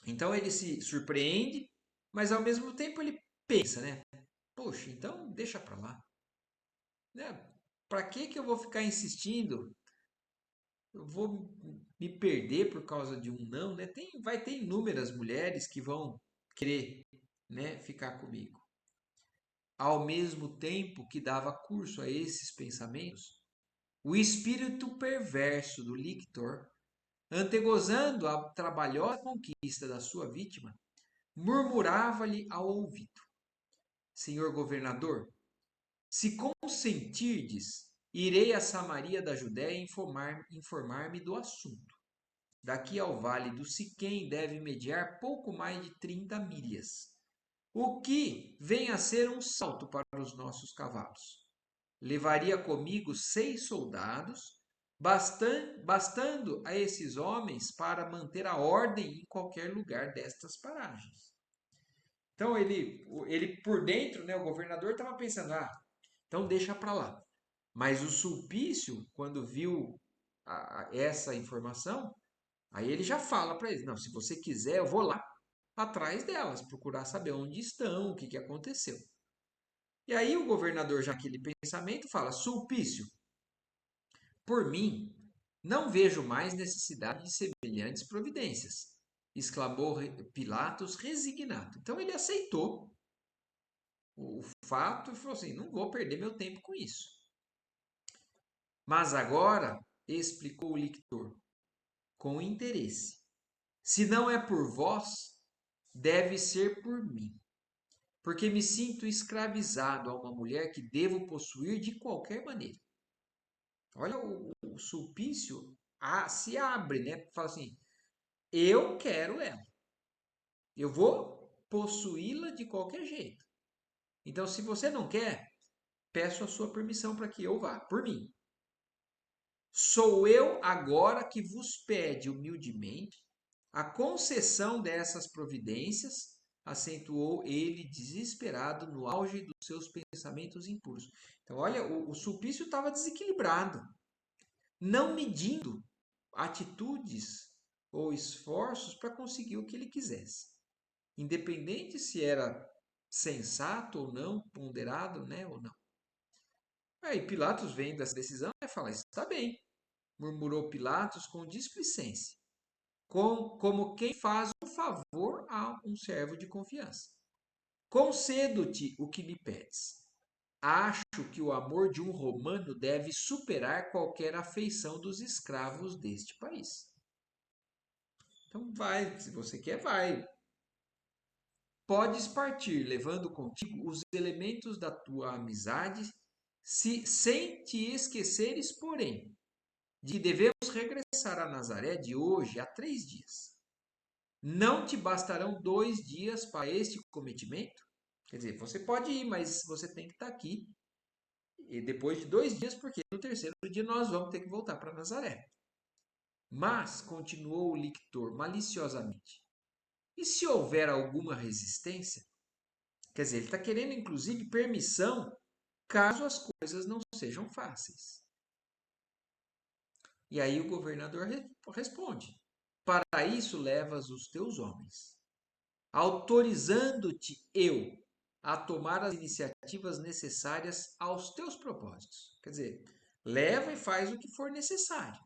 Então ele se surpreende, mas ao mesmo tempo ele pensa, né? Poxa, então deixa para lá. Né? Para que eu vou ficar insistindo? Eu vou me perder por causa de um não, né? Vai ter inúmeras mulheres que vão querer, né, ficar comigo. Ao mesmo tempo que dava curso a esses pensamentos, o espírito perverso do lictor, antegozando a trabalhosa conquista da sua vítima, murmurava-lhe ao ouvido: senhor governador, se consentirdes, irei a Samaria da Judéia informar-me do assunto. Daqui ao vale do Siquém deve mediar pouco mais de 30 milhas, o que vem a ser um salto para os nossos cavalos. Levaria comigo 6 soldados, bastando a esses homens para manter a ordem em qualquer lugar destas paragens. Então ele por dentro, né, o governador estava pensando, então deixa para lá. Mas o Sulpício, quando viu essa informação, aí ele já fala para eles, não, se você quiser, eu vou lá atrás delas, procurar saber onde estão, o que, que aconteceu. E aí o governador, já aquele pensamento, fala, Sulpício, por mim, não vejo mais necessidade de semelhantes providências, exclamou Pilatos resignado. Então ele aceitou o fato e falou assim, não vou perder meu tempo com isso. Mas agora, explicou o lictor, com interesse, se não é por vós, deve ser por mim, porque me sinto escravizado a uma mulher que devo possuir de qualquer maneira. Olha, o Sulpício se abre, né? Fala assim, eu quero ela, eu vou possuí-la de qualquer jeito. Então, se você não quer, peço a sua permissão para que eu vá, por mim. Sou eu agora que vos pede humildemente a concessão dessas providências, acentuou ele desesperado no auge dos seus pensamentos impuros. Então, olha, o Sulpício estava desequilibrado, não medindo atitudes ou esforços para conseguir o que ele quisesse. Independente se era sensato ou não, ponderado, né, ou não. Aí Pilatos vendo essa decisão e fala, está bem, murmurou Pilatos com displicência, como quem faz um favor a um servo de confiança. Concedo-te o que me pedes. Acho que o amor de um romano deve superar qualquer afeição dos escravos deste país. Então vai, se você quer, vai. Podes partir, levando contigo os elementos da tua amizade, sem te esqueceres, porém, de que devemos regressar a Nazaré de hoje a 3 dias. Não te bastarão 2 dias para este cometimento? Quer dizer, você pode ir, mas você tem que estar aqui. E depois de 2 dias, porque no terceiro dia nós vamos ter que voltar para Nazaré. Mas, continuou o lictor maliciosamente, e se houver alguma resistência? Quer dizer, ele está querendo inclusive permissão caso as coisas não sejam fáceis. E aí o governador responde: para isso levas os teus homens, autorizando-te eu a tomar as iniciativas necessárias aos teus propósitos. Quer dizer, leva e faz o que for necessário.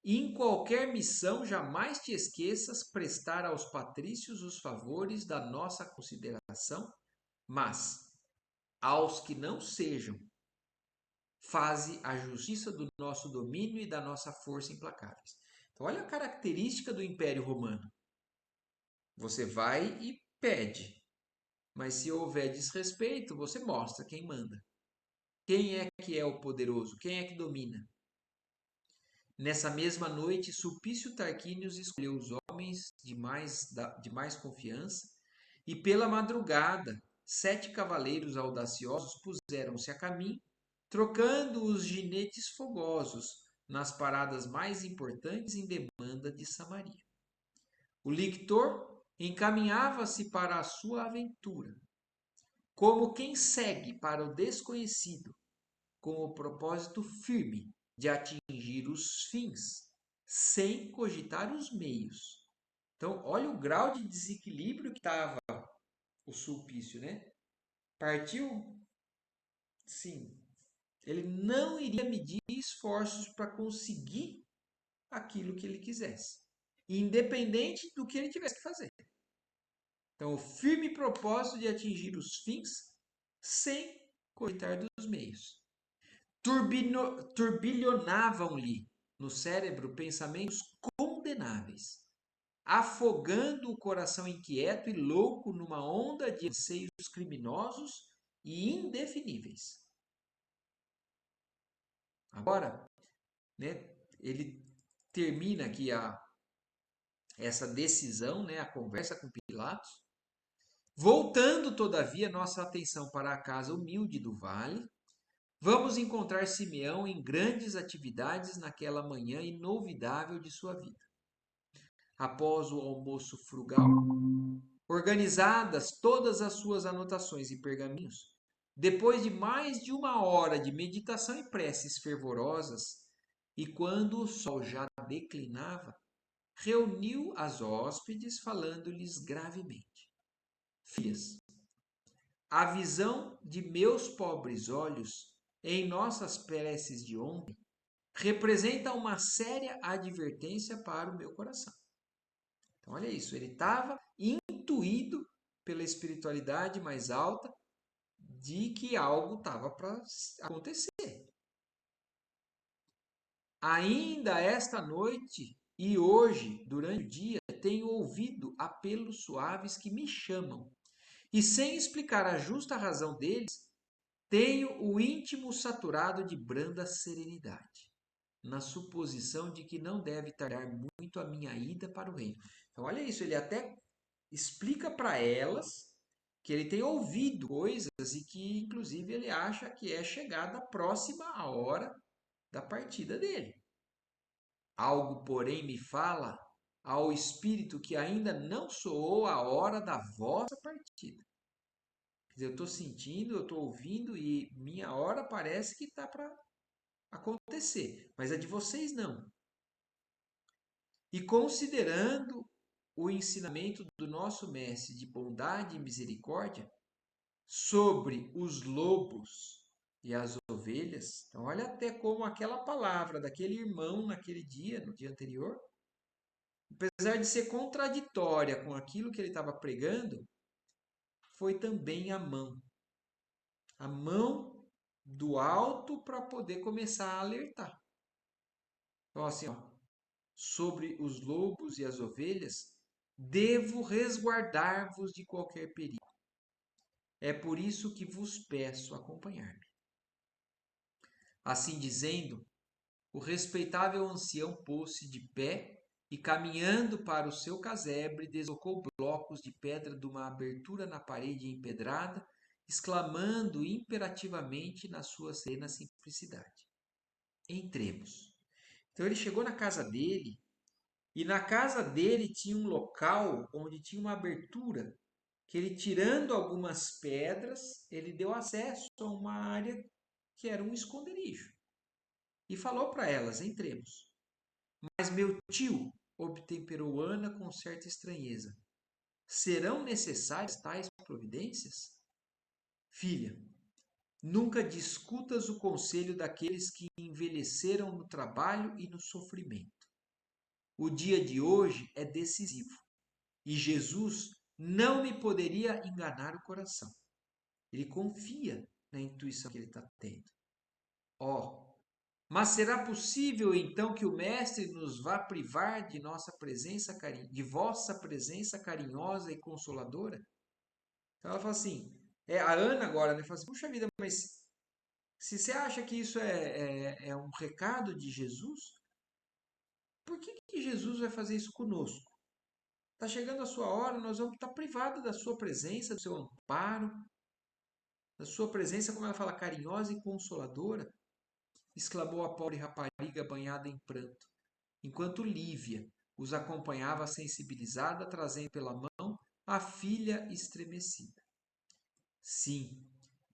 E em qualquer missão, jamais te esqueças prestar aos patrícios os favores da nossa consideração, mas aos que não sejam, faze a justiça do nosso domínio e da nossa força implacáveis. Então, olha a característica do Império Romano. Você vai e pede, mas se houver desrespeito, você mostra quem manda. Quem é que é o poderoso? Quem é que domina? Nessa mesma noite, Sulpício Tarquínios escolheu os homens de mais confiança e, pela madrugada, 7 cavaleiros audaciosos puseram-se a caminho, trocando os ginetes fogosos nas paradas mais importantes em demanda de Samaria. O lictor encaminhava-se para a sua aventura, como quem segue para o desconhecido, com o propósito firme de atingir os fins, sem cogitar os meios. Então, olha o grau de desequilíbrio que estava o Sulpício, né? Partiu, sim. Ele não iria medir esforços para conseguir aquilo que ele quisesse, independente do que ele tivesse que fazer. Então, o firme propósito de atingir os fins sem cogitar dos meios. Turbilhonavam-lhe no cérebro pensamentos condenáveis. afogando o coração inquieto e louco numa onda de anseios criminosos e indefiníveis. Agora, né, ele termina aqui essa decisão, né, a conversa com Pilatos, voltando, todavia, nossa atenção para a casa humilde do vale. Vamos encontrar Simeão em grandes atividades naquela manhã inolvidável de sua vida. Após o almoço frugal, organizadas todas as suas anotações e pergaminhos, depois de mais de uma hora de meditação e preces fervorosas, e quando o sol já declinava, reuniu as hóspedes, falando-lhes gravemente: Filhas, a visão de meus pobres olhos em nossas preces de ontem representa uma séria advertência para o meu coração. Então, olha isso, ele estava intuído pela espiritualidade mais alta de que algo estava para acontecer. Ainda esta noite e hoje, durante o dia, tenho ouvido apelos suaves que me chamam, e sem explicar a justa razão deles, tenho o íntimo saturado de branda serenidade, na suposição de que não deve tardar muito a minha ida para o reino. Então, olha isso, ele até explica para elas que ele tem ouvido coisas e que, inclusive, ele acha que é chegada próxima a hora da partida dele. Algo, porém, me fala ao espírito que ainda não soou a hora da vossa partida. Quer dizer, eu estou sentindo, eu estou ouvindo e minha hora parece que está para acontecer, mas a de vocês não. E considerando o ensinamento do nosso mestre de bondade e misericórdia sobre os lobos e as ovelhas, então olha até como aquela palavra daquele irmão naquele dia, no dia anterior, apesar de ser contraditória com aquilo que ele estava pregando, foi também a mão do alto para poder começar a alertar. Então assim, ó, sobre os lobos e as ovelhas, devo resguardar-vos de qualquer perigo. É por isso que vos peço acompanhar-me. Assim dizendo, o respeitável ancião pôs-se de pé e, caminhando para o seu casebre, deslocou blocos de pedra de uma abertura na parede empedrada, exclamando imperativamente na sua serena simplicidade: Entremos. Então ele chegou na casa dele, e na casa dele tinha um local onde tinha uma abertura, que ele, tirando algumas pedras, ele deu acesso a uma área que era um esconderijo. E falou para elas: Entremos. Mas meu tio, obtemperou Ana com certa estranheza, serão necessárias tais providências? Filha, nunca discutas o conselho daqueles que envelheceram no trabalho e no sofrimento. O dia de hoje é decisivo e Jesus não me poderia enganar o coração. Ele confia na intuição que ele está tendo. Ó, mas será possível então que o Mestre nos vá privar de nossa presença, de vossa presença carinhosa e consoladora? Então ela fala assim, a Ana agora, né, fala assim, puxa vida, mas se você acha que isso é um recado de Jesus, por que Jesus vai fazer isso conosco? Está chegando a sua hora, nós vamos estar privados da sua presença, do seu amparo, da sua presença, como ela fala, carinhosa e consoladora, exclamou a pobre rapariga banhada em pranto, enquanto Lívia os acompanhava sensibilizada, trazendo pela mão a filha estremecida. Sim,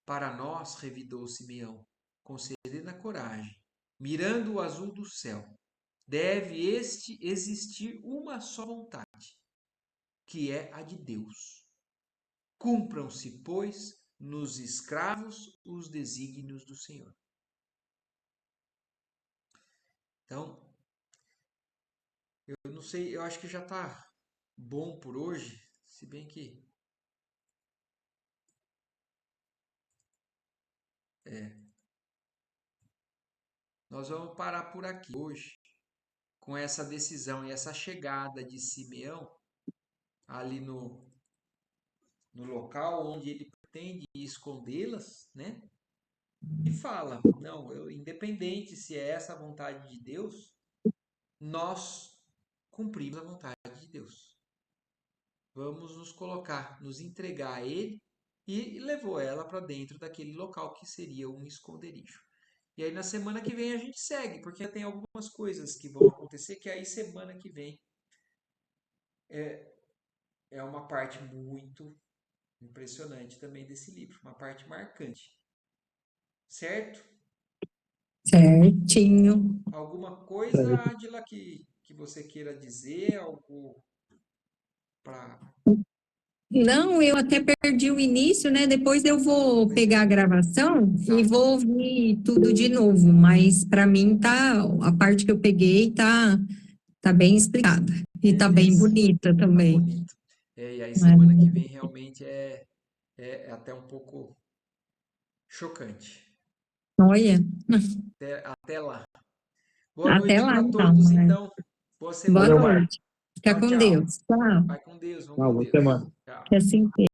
para nós, revidou Simeão, com serena coragem, mirando o azul do céu, deve existir uma só vontade, que é a de Deus. Cumpram-se, pois, nos escravos os desígnios do Senhor. Então, eu não sei, eu acho que já está bom por hoje, se bem que nós vamos parar por aqui hoje. com essa decisão e essa chegada de Simeão ali no local onde ele pretende escondê-las, né? E fala: não, independente se é essa a vontade de Deus, nós cumprimos a vontade de Deus. Vamos nos colocar, nos entregar a Ele, e levou ela para dentro daquele local que seria um esconderijo. E aí na semana que vem a gente segue, porque tem algumas coisas que vão acontecer que aí semana que vem é uma parte muito impressionante também desse livro, uma parte marcante. Certo? Certinho. Alguma coisa, Adila, que você queira dizer? Algo para. Não, eu até perdi o início, né? Depois eu vou pegar a gravação e Tá, vou ouvir tudo de novo, mas para mim tá, a parte que eu peguei tá bem explicada e tá bem beleza. bonita Tá também, bonito. E aí né? semana que vem realmente é até um pouco chocante. Olha, Até lá. Boa até noite lá para então, todos, né? então. Boa Boa semana. Valeu, Marcos. noite. Fica Tchau, com tchau. Deus. Tchau. Vai com Deus, vão Tchau, com boa Deus. semana. Tchau. Que assim seja.